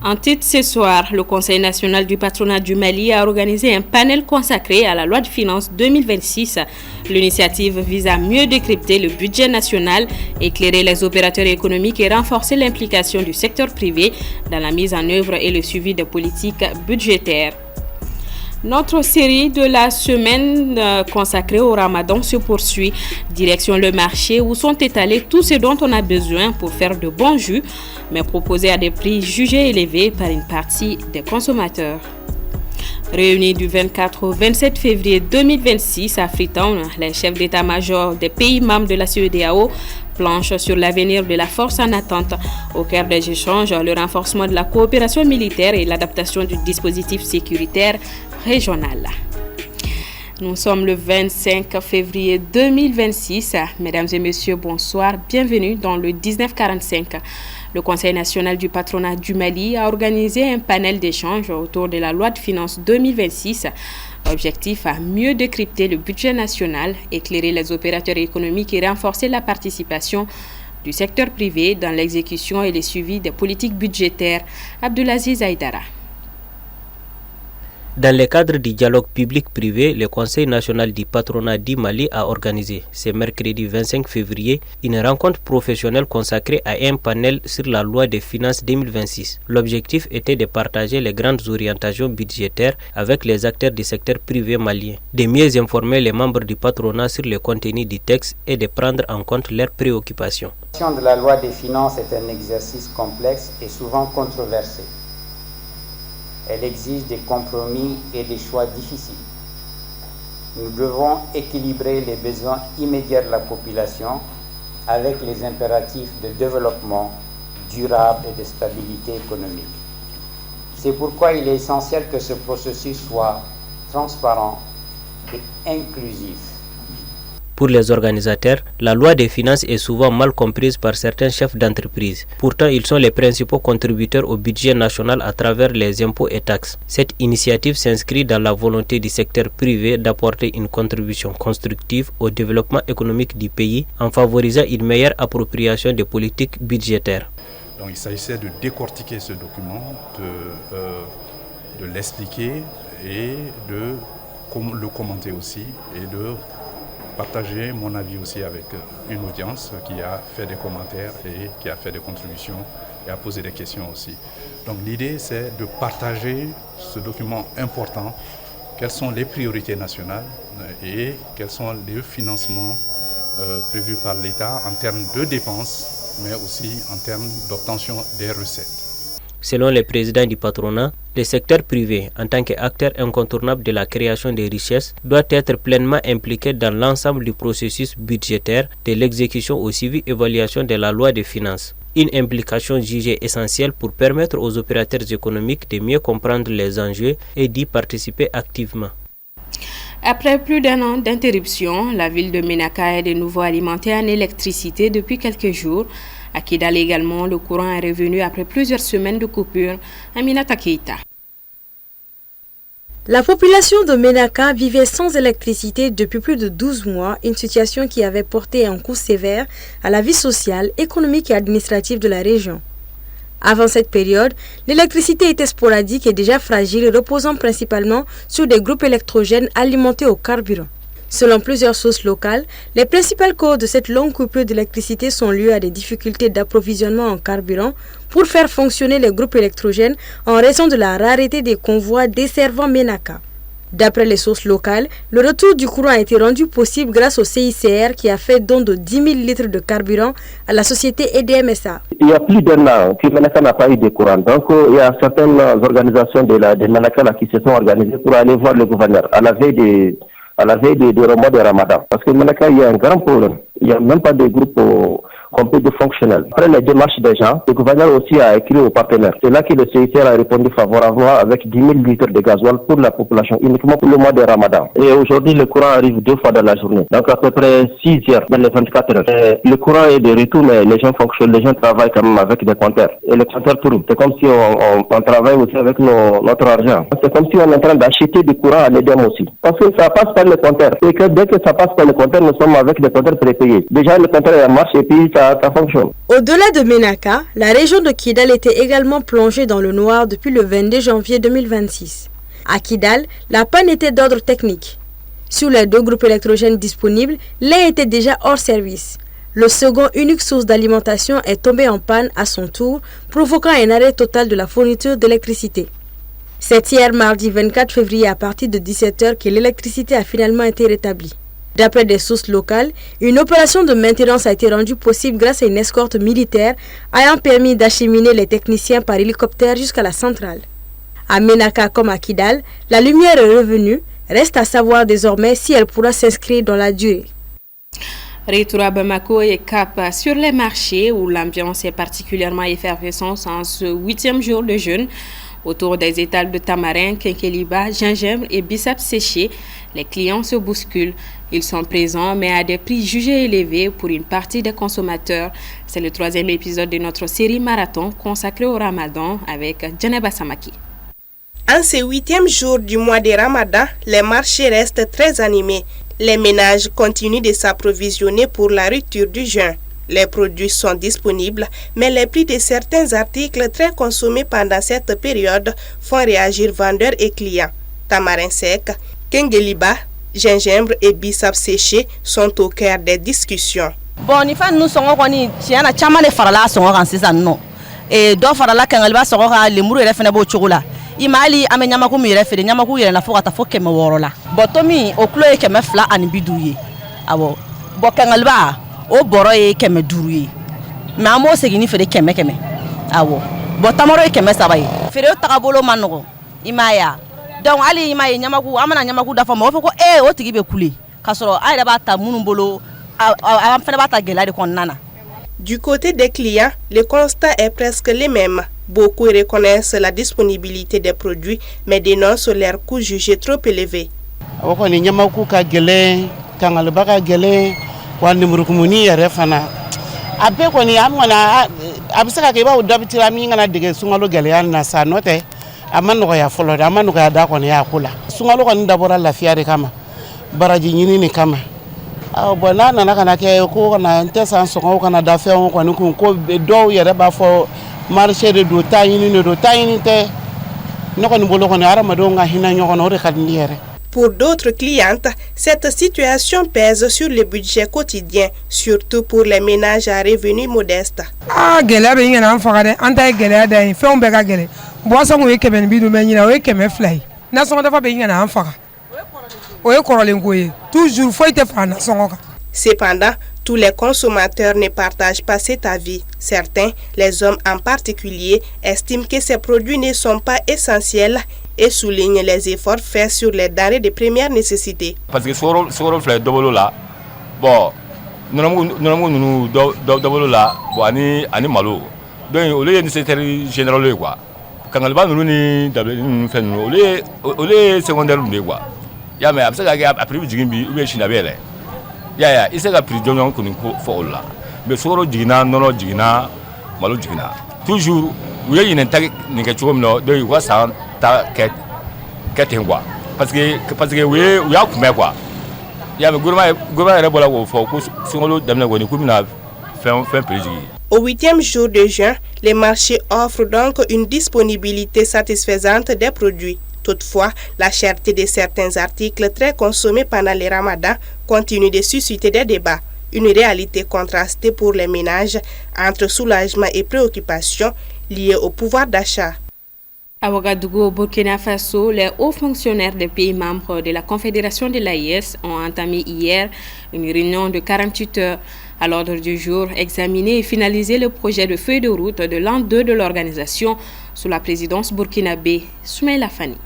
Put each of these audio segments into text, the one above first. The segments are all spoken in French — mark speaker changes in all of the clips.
Speaker 1: En titre ce soir, le Conseil national du patronat du Mali a organisé un panel consacré à la loi de finances 2026. L'initiative vise à mieux décrypter le budget national, éclairer les opérateurs économiques et renforcer l'implication du secteur privé dans la mise en œuvre et le suivi des politiques budgétaires. Notre série de la semaine consacrée au Ramadan se poursuit. Direction le marché où sont étalés tout ce dont on a besoin pour faire de bons jus, mais proposés à des prix jugés élevés par une partie des consommateurs. Réunis du 24 au 27 février 2026 à Freetown, les chefs d'état-major des pays membres de la CEDEAO planchent sur l'avenir de la force en attente. Au cœur des échanges, le renforcement de la coopération militaire et l'adaptation du dispositif sécuritaire régional. Nous sommes le 25 février 2026. Mesdames et messieurs, bonsoir. Bienvenue dans le 1945. Le Conseil national du patronat du Mali a organisé un panel d'échange autour de la loi de finances 2026. Objectif à mieux décrypter le budget national, éclairer les opérateurs économiques et renforcer la participation du secteur privé dans l'exécution et le suivi des politiques budgétaires. Abdulaziz Aïdara.
Speaker 2: Dans le cadre du dialogue public-privé, le Conseil national du patronat du Mali a organisé ce mercredi 25 février une rencontre professionnelle consacrée à un panel sur la loi des finances 2026. L'objectif était de partager les grandes orientations budgétaires avec les acteurs du secteur privé malien, de mieux informer les membres du patronat sur le contenu du texte et de prendre en compte leurs préoccupations.
Speaker 3: La question de la loi des finances est un exercice complexe et souvent controversé. Elle exige des compromis et des choix difficiles. Nous devons équilibrer les besoins immédiats de la population avec les impératifs de développement durable et de stabilité économique. C'est pourquoi il est essentiel que ce processus soit transparent et inclusif.
Speaker 2: Pour les organisateurs, la loi des finances est souvent mal comprise par certains chefs d'entreprise. Pourtant, ils sont les principaux contributeurs au budget national à travers les impôts et taxes. Cette initiative s'inscrit dans la volonté du secteur privé d'apporter une contribution constructive au développement économique du pays en favorisant une meilleure appropriation des politiques budgétaires.
Speaker 4: Donc, il s'agissait de décortiquer ce document, de l'expliquer et de le commenter aussi et de partager mon avis aussi avec une audience qui a fait des commentaires et qui a fait des contributions et a posé des questions aussi. Donc l'idée c'est de partager ce document important, quelles sont les priorités nationales et quels sont les financements prévus par l'État en termes de dépenses mais aussi en termes d'obtention des recettes.
Speaker 2: Selon le président du patronat, le secteur privé, en tant qu'acteur incontournable de la création des richesses, doit être pleinement impliqué dans l'ensemble du processus budgétaire, de l'exécution au suivi et évaluation de la loi des finances. Une implication jugée essentielle pour permettre aux opérateurs économiques de mieux comprendre les enjeux et d'y participer activement.
Speaker 1: Après plus d'un an d'interruption, la ville de Ménaka est de nouveau alimentée en électricité depuis quelques jours. À Kidal également, le courant est revenu après plusieurs semaines de coupure. Aminata Keita.
Speaker 5: La population de Ménaka vivait sans électricité depuis plus de 12 mois, une situation qui avait porté un coup sévère à la vie sociale, économique et administrative de la région. Avant cette période, l'électricité était sporadique et déjà fragile, reposant principalement sur des groupes électrogènes alimentés au carburant. Selon plusieurs sources locales, les principales causes de cette longue coupure d'électricité sont liées à des difficultés d'approvisionnement en carburant pour faire fonctionner les groupes électrogènes en raison de la rareté des convois desservant Ménaka. D'après les sources locales, le retour du courant a été rendu possible grâce au CICR qui a fait don de 10 000 litres de carburant à la société EDMSA.
Speaker 6: Il y a plus d'un an que Ménaka n'a pas eu de courant. Donc il y a certaines organisations de Ménaka qui se sont organisées pour aller voir le gouverneur à la veille du mois de Ramadan. Parce que Ménaka, il y a un grand problème. Il n'y a même pas de groupe complet de fonctionnels. Après les démarches des gens, le gouverneur aussi a écrit aux partenaires. C'est là que le CICR a répondu favorablement avec 10 000 litres de gasoil pour la population, uniquement pour le mois de Ramadan. Et aujourd'hui, le courant arrive 2 fois dans la journée. Donc à peu près 6 heures dans les 24 heures. Et le courant est de retour, mais les gens fonctionnent, les gens travaillent quand même avec des compteurs. Et le compteur tourne. C'est comme si on travaille aussi avec notre argent. C'est comme si on est en train d'acheter du courant à l'EDEM aussi. Parce que ça passe par le compteur. Et que dès que ça passe par le compteur, nous sommes avec des compteurs prépayés. Déjà, le compteur est en marche et puis ça ça fonctionne.
Speaker 5: Au-delà de Ménaka, la région de Kidal était également plongée dans le noir depuis le 22 janvier 2026. À Kidal, la panne était d'ordre technique. Sur les 2 groupes électrogènes disponibles, l'un était déjà hors service. Le second, unique source d'alimentation, est tombé en panne à son tour, provoquant un arrêt total de la fourniture d'électricité. C'est hier mardi 24 février à partir de 17h que l'électricité a finalement été rétablie. D'après des sources locales, une opération de maintenance a été rendue possible grâce à une escorte militaire ayant permis d'acheminer les techniciens par hélicoptère jusqu'à la centrale. À Ménaka comme à Kidal, la lumière est revenue. Reste à savoir désormais si elle pourra s'inscrire dans la durée.
Speaker 1: Retour à Bamako et cap sur les marchés où l'ambiance est particulièrement effervescente en ce 8e jour de jeûne. Autour des étals de tamarin, quinqueliba, gingembre et biceps séchés, les clients se bousculent. Ils sont présents mais à des prix jugés élevés pour une partie des consommateurs. C'est le 3e épisode de notre série Marathon consacrée au Ramadan avec Djaneba Samaki.
Speaker 7: En ce 8e jour du mois de Ramadan, les marchés restent très animés. Les ménages continuent de s'approvisionner pour la rupture du jeûne. Les produits sont disponibles, mais les prix de certains articles très consommés pendant cette période font réagir vendeurs et clients. Tamarin sec, kengeliba, gingembre et biceps séchés sont au cœur des discussions.
Speaker 8: Bon, nous sommes et do farala kengeliba sokora lemuru ere fene bo chokola. Imali ame nyamaku mi ere fere nyamaku yere na fokata fokeme worola. Botomi oklo e keme fla ani biduye. Awo, bo kengeliba o boro e keme duruye. Me amo segini fere keme. Awo, bo tamoro e keme sabaye. Fere o takabolo manogo. Imaya. Donc ali imaye nyamaku amana nyamaku dafa mo foko o tigi be kule. Kasoro ayre ba ta munumbolo a fere ba ta gelade kon nana.
Speaker 7: Du côté des clients, le constat est presque le même. Beaucoup reconnaissent la disponibilité des produits, mais dénoncent leur coût jugé trop élevé.
Speaker 9: Bona na kana ke ko na ntesa nsongo kana da fe on ko ni ko do yere ba fo marché de do tayini te no ko ni bolo ko ni arama do nga hina nyoko no re kadni yere.
Speaker 7: Pour d'autres clientes, cette situation pèse sur le budget quotidien, surtout pour les ménages à revenus modestes.
Speaker 10: Gele be ngena mfakade anta gele da fe on be ga gele bo so ngwe keben bi do menyina we keme fly na so da fa be ngena mfaka.
Speaker 7: Cependant, tous les consommateurs ne partagent pas cet avis. Certains, les hommes en particulier, estiment que ces produits ne sont pas essentiels et soulignent les efforts faits sur les denrées de première nécessité.
Speaker 11: Parce que sur le fleur double là, bon, nous double là, bon, ani malo. Donc au lieu de nécessaire général quoi. Quand on va nous double nous fait nous au lieu secondaire nous quoi. Ya mais après ça après jigimbi ou bien chinabele ya il s'est pris jonyon ko fo la mais soro jigina nono jigina malo jigina toujours où il y a une tag ni que chom no de quoi ça ta ketengwa parce que oui ya kuma quoi ya mais gouvernement re bola ko fo ko singolo damna ko ni ko mina fin plaisir.
Speaker 7: Au 8e jour de juin, les marchés offrent donc une disponibilité satisfaisante des produits. Toutefois, la cherté de certains articles très consommés pendant les ramadans continue de susciter des débats. Une réalité contrastée pour les ménages entre soulagement et préoccupation liées au pouvoir d'achat.
Speaker 1: À Ouagadougou, au Burkina Faso, les hauts fonctionnaires des pays membres de la Confédération de l'AES ont entamé hier une réunion de 48 heures. À l'ordre du jour, examiner et finaliser le projet de feuille de route de l'an 2 de l'organisation sous la présidence burkinabé Soumaïla Fani.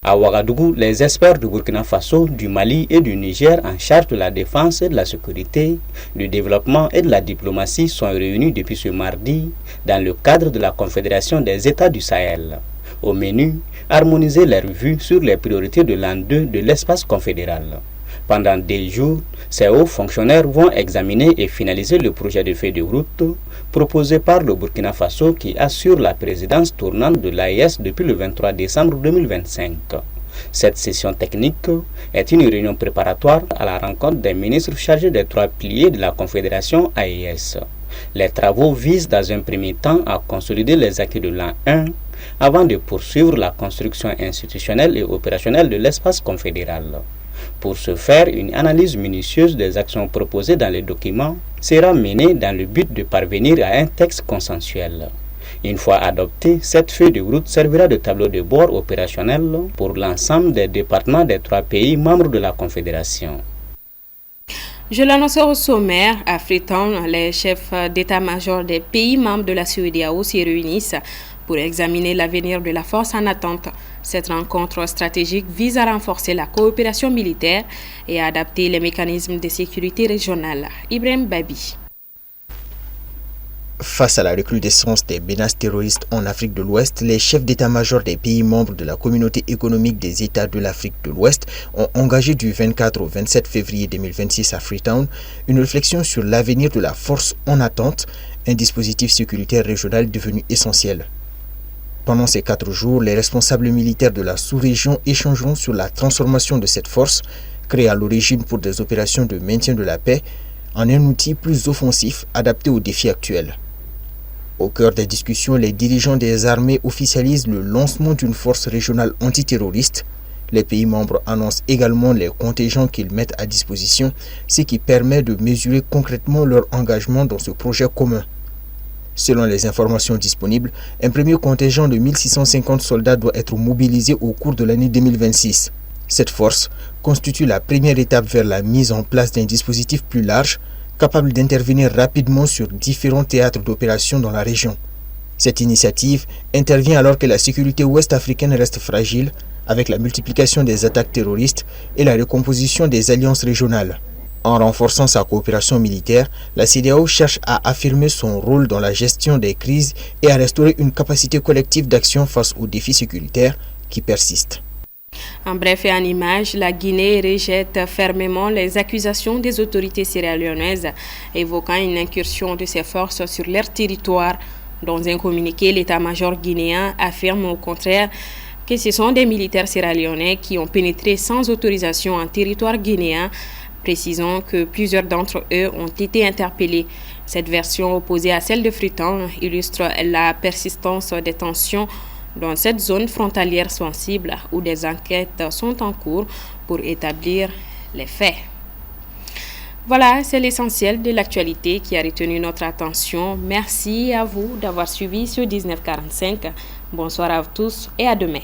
Speaker 12: À Ouagadougou, les experts du Burkina Faso, du Mali et du Niger en charge de la défense et de la sécurité, du développement et de la diplomatie sont réunis depuis ce mardi dans le cadre de la Confédération des États du Sahel. Au menu, harmoniser les vues sur les priorités de l'an 2 de l'espace confédéral. Pendant des jours, ces hauts fonctionnaires vont examiner et finaliser le projet de feuille de route proposé par le Burkina Faso qui assure la présidence tournante de l'AES depuis le 23 décembre 2025. Cette session technique est une réunion préparatoire à la rencontre des ministres chargés des 3 piliers de la Confédération AES. Les travaux visent dans un premier temps à consolider les acquis de l'an 1 avant de poursuivre la construction institutionnelle et opérationnelle de l'espace confédéral. Pour ce faire, une analyse minutieuse des actions proposées dans les documents sera menée dans le but de parvenir à un texte consensuel. Une fois adoptée, cette feuille de route servira de tableau de bord opérationnel pour l'ensemble des départements des 3 pays membres de la Confédération.
Speaker 1: Je l'annonçais au sommaire, à Freetown, les chefs d'état-major des pays membres de la CEDEAO s'y réunissent pour examiner l'avenir de la force en attente. Cette rencontre stratégique vise à renforcer la coopération militaire et à adapter les mécanismes de sécurité régionale. Ibrahim Babi.
Speaker 13: Face à la recrudescence des menaces terroristes en Afrique de l'Ouest, les chefs d'état-major des pays membres de la communauté économique des États de l'Afrique de l'Ouest ont engagé du 24 au 27 février 2026 à Freetown une réflexion sur l'avenir de la force en attente, un dispositif sécuritaire régional devenu essentiel. Pendant ces 4 jours, les responsables militaires de la sous-région échangeront sur la transformation de cette force, créée à l'origine pour des opérations de maintien de la paix, en un outil plus offensif adapté aux défis actuels. Au cœur des discussions, les dirigeants des armées officialisent le lancement d'une force régionale antiterroriste. Les pays membres annoncent également les contingents qu'ils mettent à disposition, ce qui permet de mesurer concrètement leur engagement dans ce projet commun. Selon les informations disponibles, un premier contingent de 1650 soldats doit être mobilisé au cours de l'année 2026. Cette force constitue la première étape vers la mise en place d'un dispositif plus large, capable d'intervenir rapidement sur différents théâtres d'opération dans la région. Cette initiative intervient alors que la sécurité ouest-africaine reste fragile, avec la multiplication des attaques terroristes et la recomposition des alliances régionales. En renforçant sa coopération militaire, la CEDEAO cherche à affirmer son rôle dans la gestion des crises et à restaurer une capacité collective d'action face aux défis sécuritaires qui persistent.
Speaker 1: En bref et en images, la Guinée rejette fermement les accusations des autorités sierra-léonaises évoquant une incursion de ses forces sur leur territoire. Dans un communiqué, l'état-major guinéen affirme au contraire que ce sont des militaires sierra-léonais qui ont pénétré sans autorisation en territoire guinéen, précisant que plusieurs d'entre eux ont été interpellés. Cette version opposée à celle de Freetown illustre la persistance des tensions dans cette zone frontalière sensible où des enquêtes sont en cours pour établir les faits. Voilà, c'est l'essentiel de l'actualité qui a retenu notre attention. Merci à vous d'avoir suivi ce 1945. Bonsoir à tous et à demain.